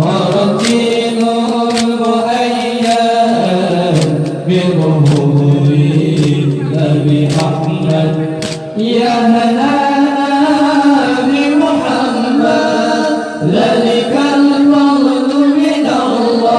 ظهر الدين المؤيد بظهور النبي أحمد يا هلانا بمحمد ذلك الفضل من الله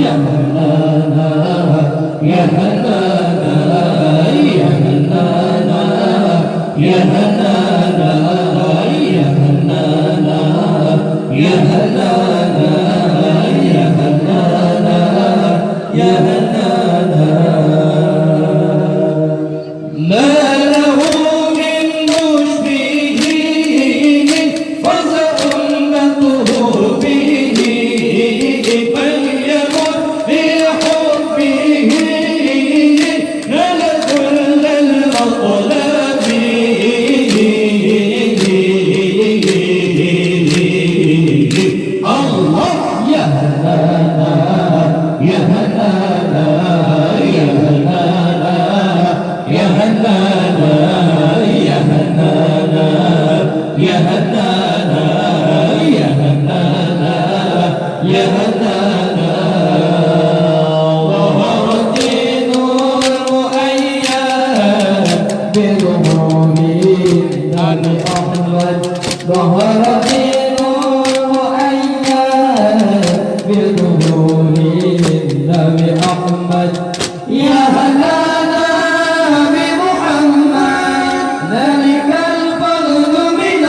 يا هلانا يا هلانا يا هلانا يا هلانا يا هلانا يا هلانا يا هلانا يا هلانا ما له من مشبه فزع أمته به بل يمت بحبه نال كل المطلب الله يا هلانا يا هلانا يا هلانا يا هلانا يا هلانا يا هلانا يا هلانا يا هلانا ظهر الدين المؤيد بظهور النبي أحمد ظهر الدين المؤيد بظهور النبي أحمد يا هلانا بمحمد ذلك الفضل من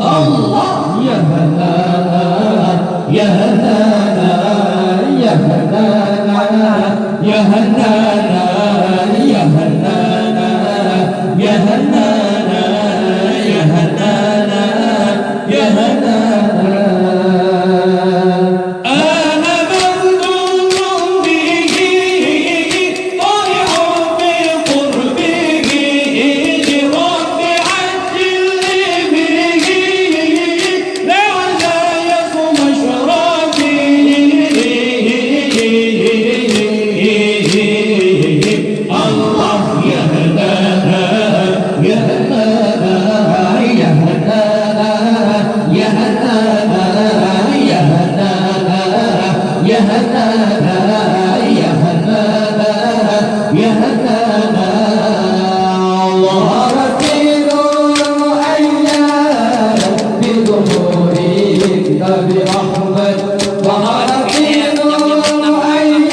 الله يا هلانا يا هلانا يا هلانا يا هلانا يا هلانا يا هلانا يا هلانا يا هلانا أنا مردود به طائع بقربه لرب عجل به لعلى يقوم مشربي الله يا هلانا يا هلانا يا هلانا يا هلانا يا هلانا يا هلانا يا هلانا يا هلانا ظهر الدين المؤيد بظهور النبي أحمد ظهر الدين المؤيد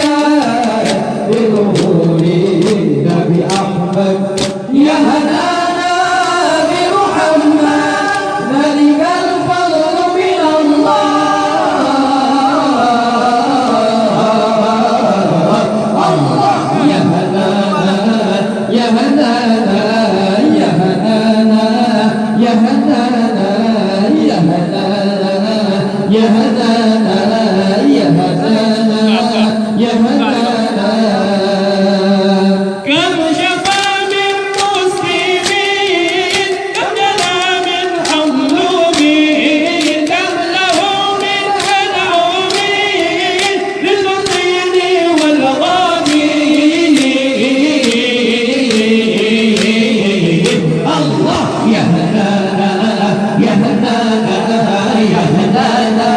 بظهور النبي أحمد يا هلانا بمحمد ذلك الفضل من الله يا هلانا يا هلانا يا هلانا يا هلانا يا هلانا يا هلانا يا هلانا يا هلانا كم شفى من مسلمين كم جنى من حملومين كم له من أنعومين للبطين والغامين الله يا هلانا يا هلانا يا هلانا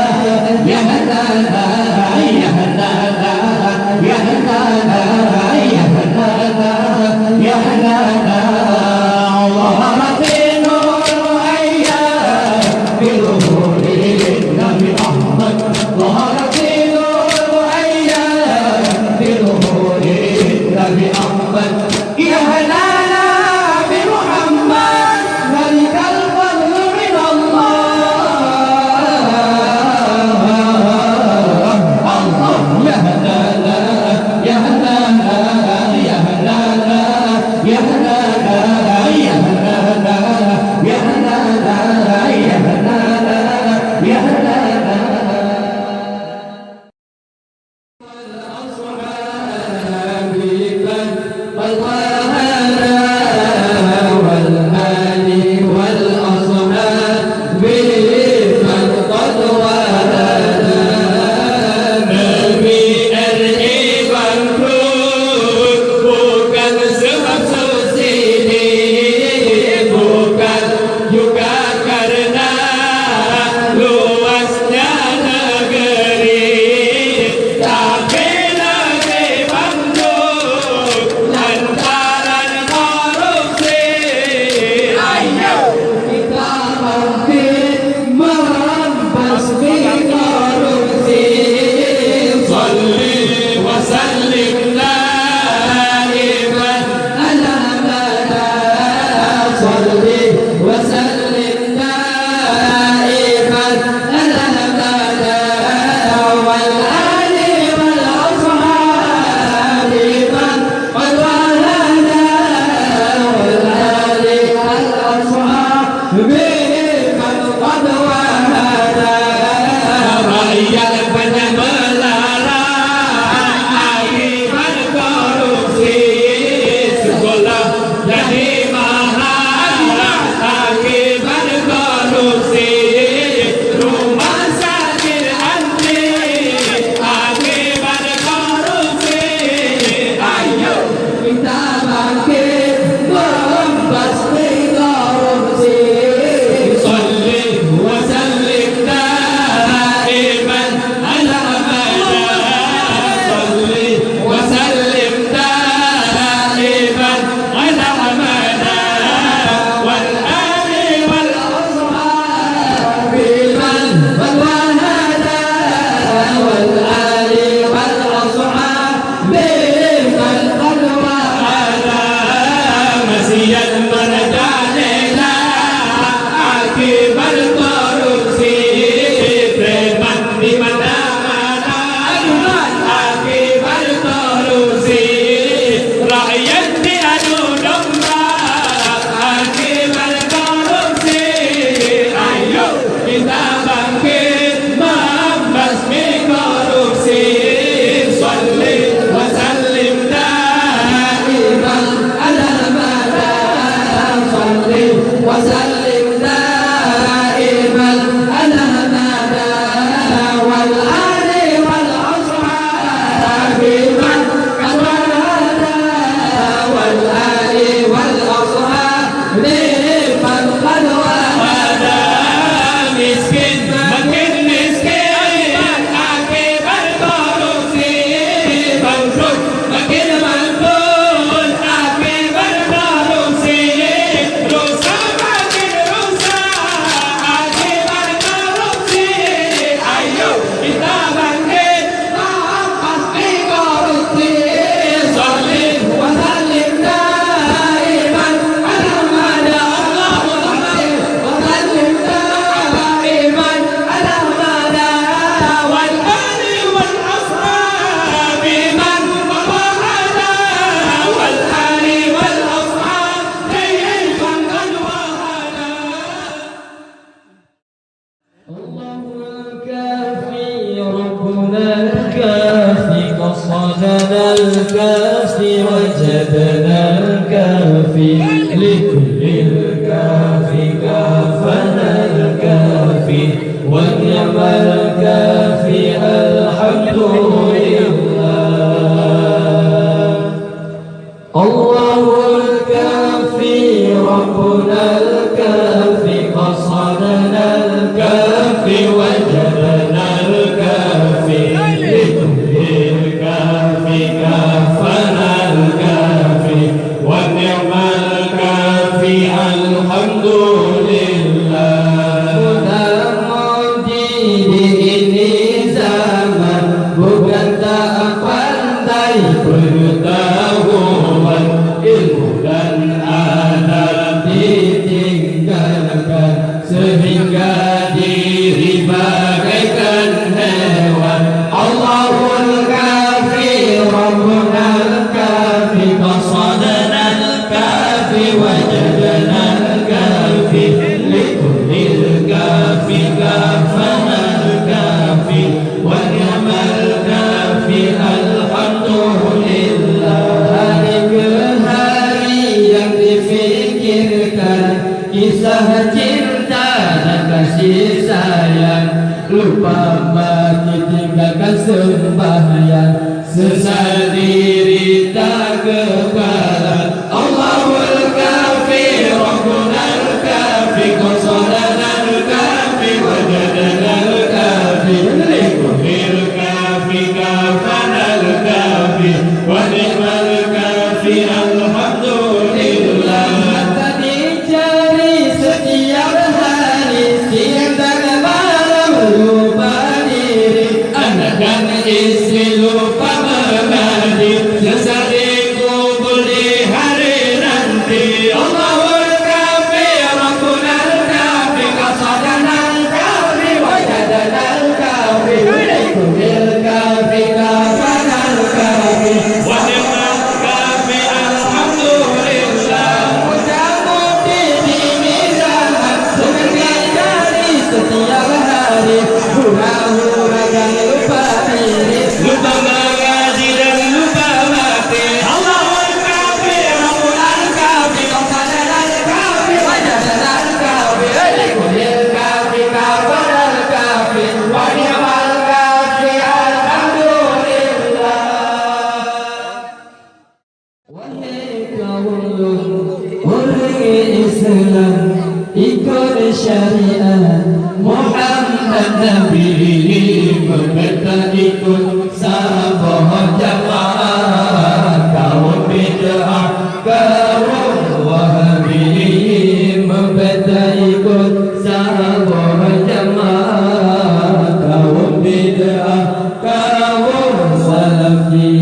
الكافي لكل الكافي كافنا الكافي ونعم الكافي الحمد لله. الله الكافي ربنا الكافي قصدنا الكافي وجدنا الكافي لكل الكافي كافنا الكافي ونعم الكافي الحمد لله. Ini zaman bukan tak pandai pengetahuan, ilmu dan adab ditinggalkan sehingga diri bagaikan hewan. Allahul kafi Rabbunal kafi qasadana al-kafi wajadana al-kafi likullil kafi kafana al-kafi wa ni'mal kafi alhamdulillah. Hari ke hari yang difikirkan kisah cinta dan kasih sayang, lupa mati tinggalkan sembahyang, sesal diri tak kepala. Allahul kafi Rabbunal kafi qasadana al-kafi wajadana al-kafi likullil kafi kafana al-kafi wa ni'mal kafi alhamdulillah. Tadi cari setiap hari siang dan malam lupa diri, anak dan istri lupa mengaji, sesal dikubur di hari nanti. Allahul kafi Rabbunal kafi qasadana al-kafi wajadana al-kafi likullil kafi kafana al-kafi wa ni'mal kafi alhamdulillah. Mudah-mudahan dimizahan dengan dari setiap hari, hura-hura dan lupa diri, lupa mengaji dan lupa mati. Allahul kafi Rabbunal kafi qasadana al-kafi wajadana al-kafi likullil kafi kafana al-kafi wa ni'mal kafi alhamdulillah. Wahai kaum orang Islam, ikut syariat Muhammad Nabi, meminta ikut sabah jamaah. Kaum bid'ah, kaum wahabi, meminta ikut sabah jamaah. Kaum bid'ah, kaum salafi.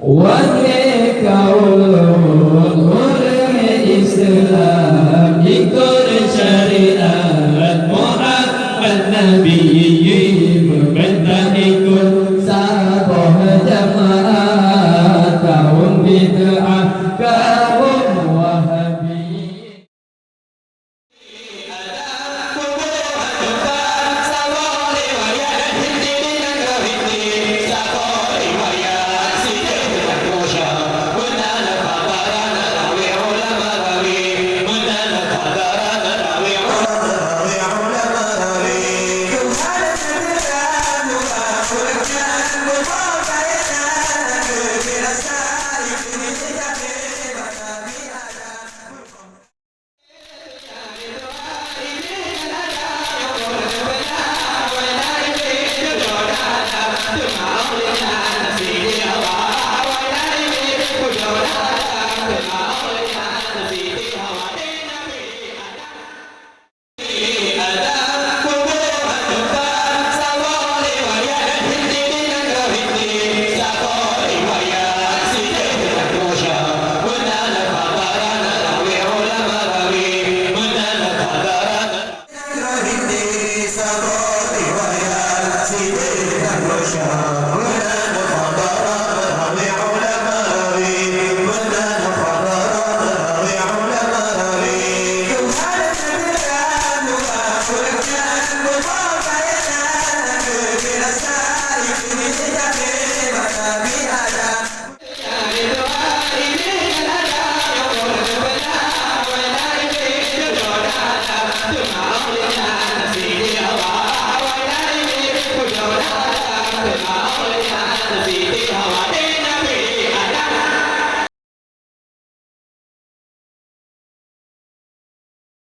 Wahai kaum orang Islam, ikut syariat Muhammad Nabi, meminta ikut sabah jamaah. Kaum bid'ah,